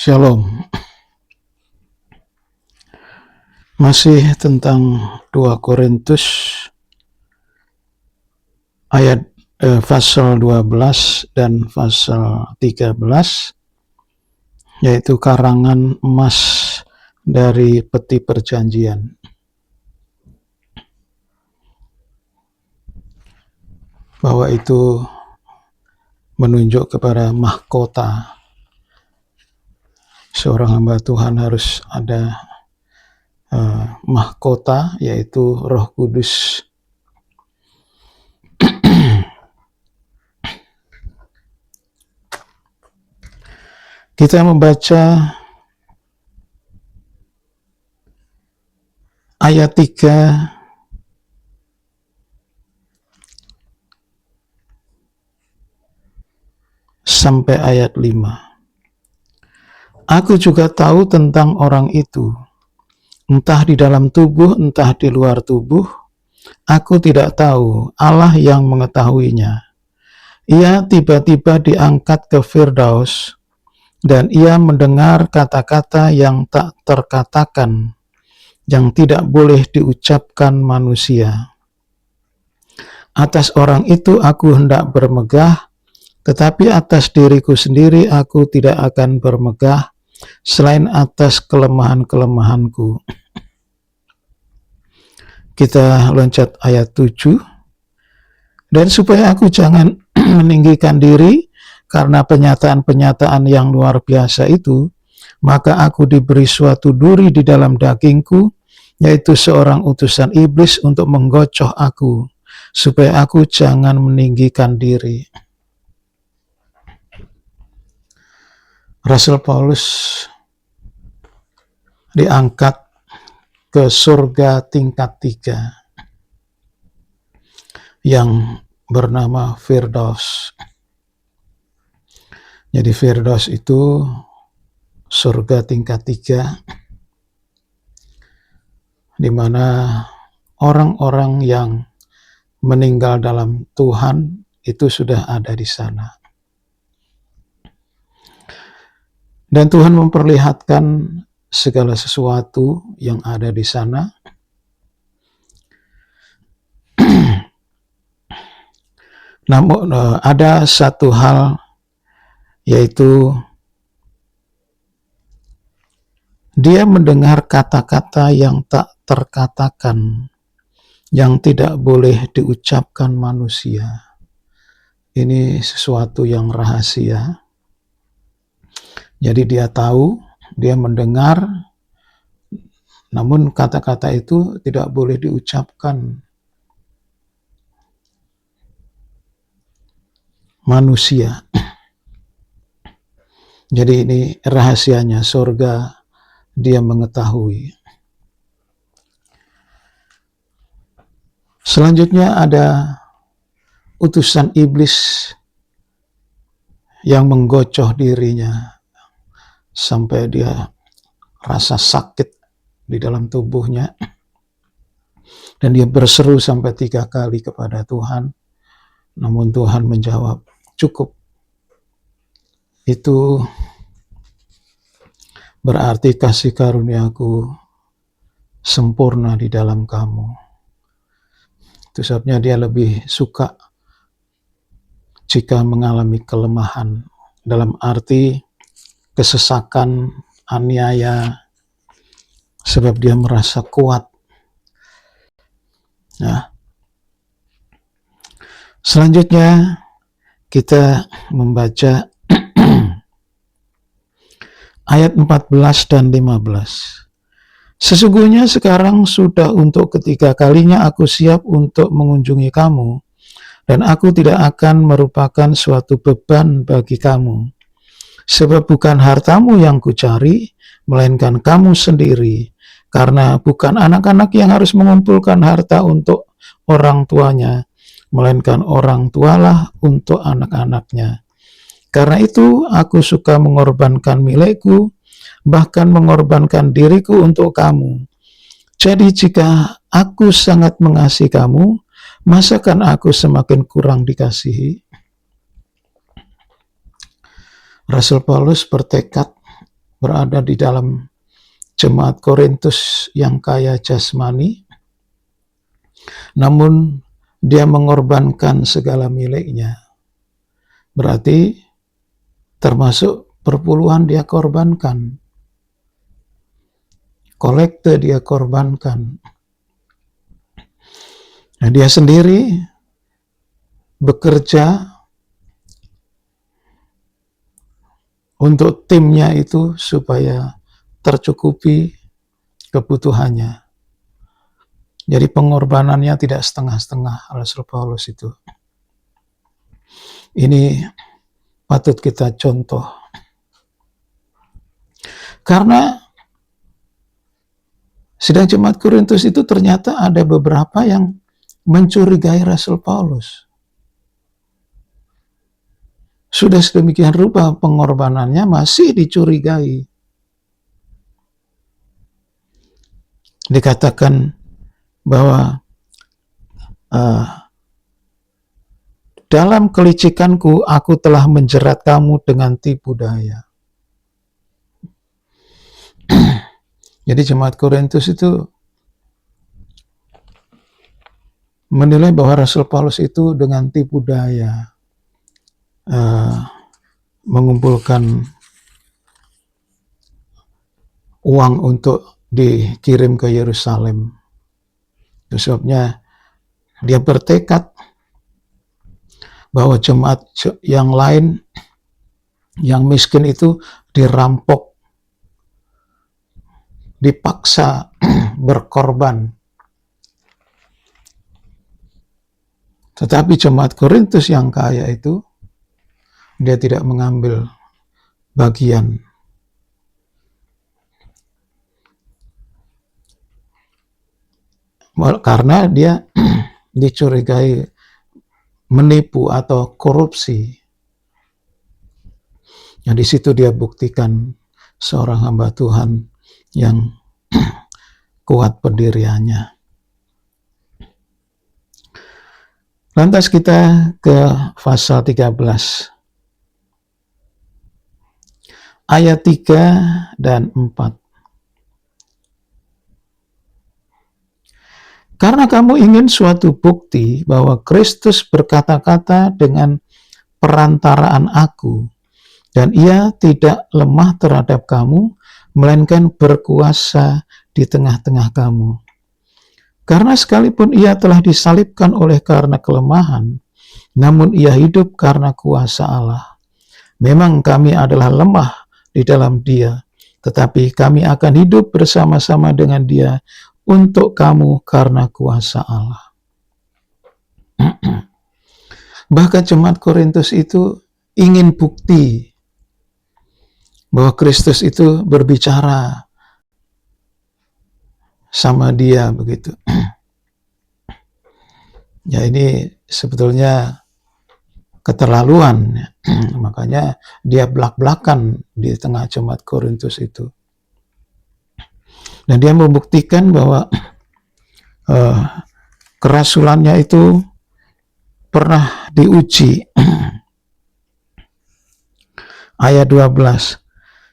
Shalom. Masih tentang 2 Korintus ayat pasal 12 dan pasal 13, yaitu karangan emas dari peti perjanjian. Bahwa itu menunjuk kepada mahkota. Seorang hamba Tuhan harus ada mahkota, yaitu Roh Kudus. Kita membaca ayat 3 sampai ayat 5. Aku juga tahu tentang orang itu, entah di dalam tubuh, entah di luar tubuh, aku tidak tahu, Allah yang mengetahuinya. Ia tiba-tiba diangkat ke Firdaus, dan ia mendengar kata-kata yang tak terkatakan, yang tidak boleh diucapkan manusia. Atas orang itu aku hendak bermegah, tetapi atas diriku sendiri aku tidak akan bermegah, selain atas kelemahan-kelemahanku. Kita loncat ayat 7. Dan supaya aku jangan meninggikan diri karena penyataan-penyataan yang luar biasa itu, maka aku diberi suatu duri di dalam dagingku, yaitu seorang utusan iblis untuk menggocoh aku, supaya aku jangan meninggikan diri. Rasul Paulus diangkat ke surga tingkat 3 yang bernama Firdaus. Jadi Firdaus itu surga tingkat 3 di mana orang-orang yang meninggal dalam Tuhan itu sudah ada di sana. Dan Tuhan memperlihatkan segala sesuatu yang ada di sana. Namun ada satu hal, yaitu dia mendengar kata-kata yang tak terkatakan, yang tidak boleh diucapkan manusia. Ini sesuatu yang rahasia. Jadi dia tahu, dia mendengar, namun kata-kata itu tidak boleh diucapkan manusia. Jadi ini rahasianya, surga dia mengetahui. Selanjutnya ada utusan iblis yang menggocoh dirinya sampai dia rasa sakit di dalam tubuhnya, dan dia berseru sampai 3 kali kepada Tuhan, namun Tuhan menjawab, cukup. Itu berarti kasih karuniaku sempurna di dalam kamu. Itu sebabnya dia lebih suka jika mengalami kelemahan, dalam arti kesesakan, aniaya, sebab dia merasa kuat. Nah, selanjutnya kita membaca ayat 14 dan 15. Sesungguhnya sekarang sudah untuk ketiga kalinya aku siap untuk mengunjungi kamu, dan aku tidak akan merupakan suatu beban bagi kamu. Sebab bukan hartamu yang kucari, melainkan kamu sendiri. Karena bukan anak-anak yang harus mengumpulkan harta untuk orang tuanya, melainkan orang tualah untuk anak-anaknya. Karena itu aku suka mengorbankan milikku, bahkan mengorbankan diriku untuk kamu. Jadi jika aku sangat mengasihi kamu, masakan aku semakin kurang dikasihi? Rasul Paulus bertekad berada di dalam jemaat Korintus yang kaya jasmani, namun dia mengorbankan segala miliknya. Berarti termasuk perpuluhan dia korbankan, kolekte dia korbankan. Nah, dia sendiri bekerja untuk timnya itu supaya tercukupi kebutuhannya. Jadi pengorbanannya tidak setengah-setengah Rasul Paulus itu. Ini patut kita contoh. Karena sedang jemaat Korintus itu ternyata ada beberapa yang mencurigai Rasul Paulus. Sudah sedemikian rupa pengorbanannya masih dicurigai. Dikatakan bahwa dalam kelicikanku aku telah menjerat kamu dengan tipu daya. Jadi jemaat Korintus itu menilai bahwa Rasul Paulus itu dengan tipu daya mengumpulkan uang untuk dikirim ke Yerusalem. Itu sebabnya dia bertekad bahwa jemaat yang lain yang miskin itu dirampok, dipaksa berkorban. Tetapi jemaat Korintus yang kaya itu dia tidak mengambil bagian. Karena dia dicurigai menipu atau korupsi. Nah, di situ dia buktikan seorang hamba Tuhan yang kuat pendiriannya. Lantas kita ke pasal 13. Ayat 3 dan 4. Karena kamu ingin suatu bukti bahwa Kristus berkata-kata dengan perantaraan aku, dan ia tidak lemah terhadap kamu, melainkan berkuasa di tengah-tengah kamu. Karena sekalipun ia telah disalibkan oleh karena kelemahan, namun ia hidup karena kuasa Allah. Memang kami adalah lemah di dalam dia, tetapi kami akan hidup bersama-sama dengan dia untuk kamu karena kuasa Allah. Bahkan jemaat Korintus itu ingin bukti bahwa Kristus itu berbicara sama dia begitu. Ya, ini sebetulnya keterlaluan. Makanya dia belak-belakan di tengah jemaat Korintus itu. Dan dia membuktikan bahwa kerasulannya itu pernah diuji. Ayat 12.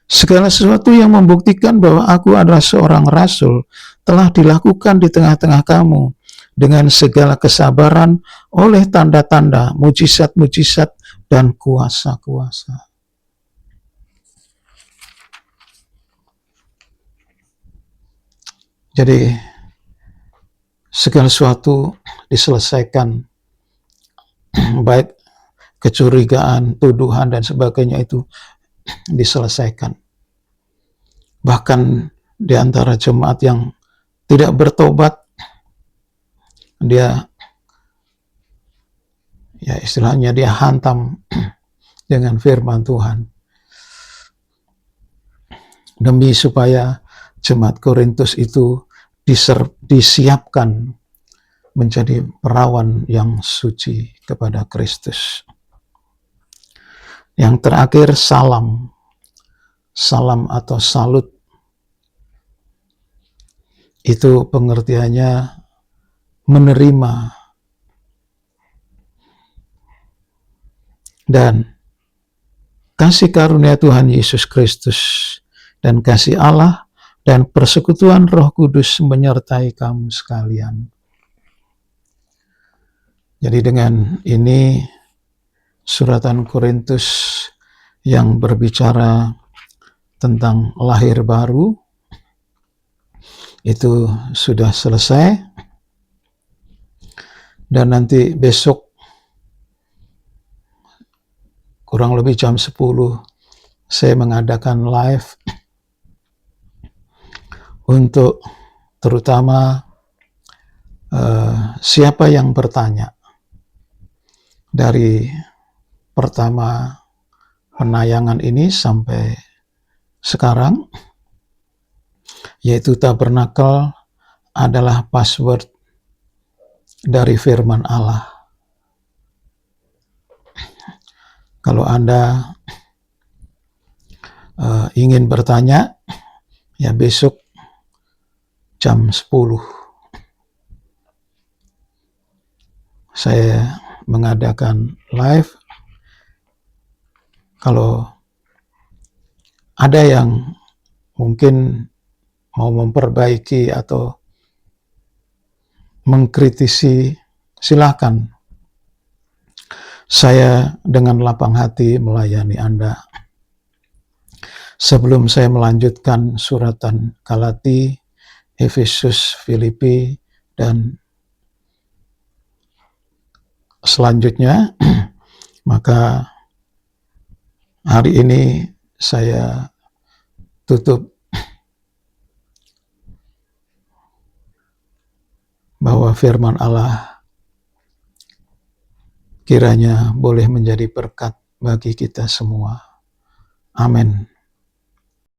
Segala sesuatu yang membuktikan bahwa aku adalah seorang rasul telah dilakukan di tengah-tengah kamu dengan segala kesabaran oleh tanda-tanda, mujizat-mujizat, dan kuasa-kuasa. Jadi segala sesuatu diselesaikan, baik kecurigaan, tuduhan, dan sebagainya itu diselesaikan. Bahkan di antara jemaat yang tidak bertobat, dia ya istilahnya dia hantam dengan firman Tuhan. Demi supaya jemaat Korintus itu disiapkan menjadi perawan yang suci kepada Kristus. Yang terakhir salam. Salam atau salut. Itu pengertiannya menerima. Dan kasih karunia Tuhan Yesus Kristus dan kasih Allah dan persekutuan Roh Kudus menyertai kamu sekalian. Jadi dengan ini suratan Korintus yang berbicara tentang lahir baru itu sudah selesai, dan nanti besok kurang lebih jam 10 saya mengadakan live untuk terutama siapa yang bertanya dari pertama penayangan ini sampai sekarang, yaitu tabernakel adalah password dari firman Allah. Kalau Anda ingin bertanya, ya besok jam 10 saya mengadakan live. Kalau ada yang mungkin mau memperbaiki atau mengkritisi, silakan. Saya dengan lapang hati melayani Anda. Sebelum saya melanjutkan suratan Galati, Efesus, Filipi, dan selanjutnya, maka hari ini saya tutup bahwa firman Allah kiranya boleh menjadi berkat bagi kita semua. Amin.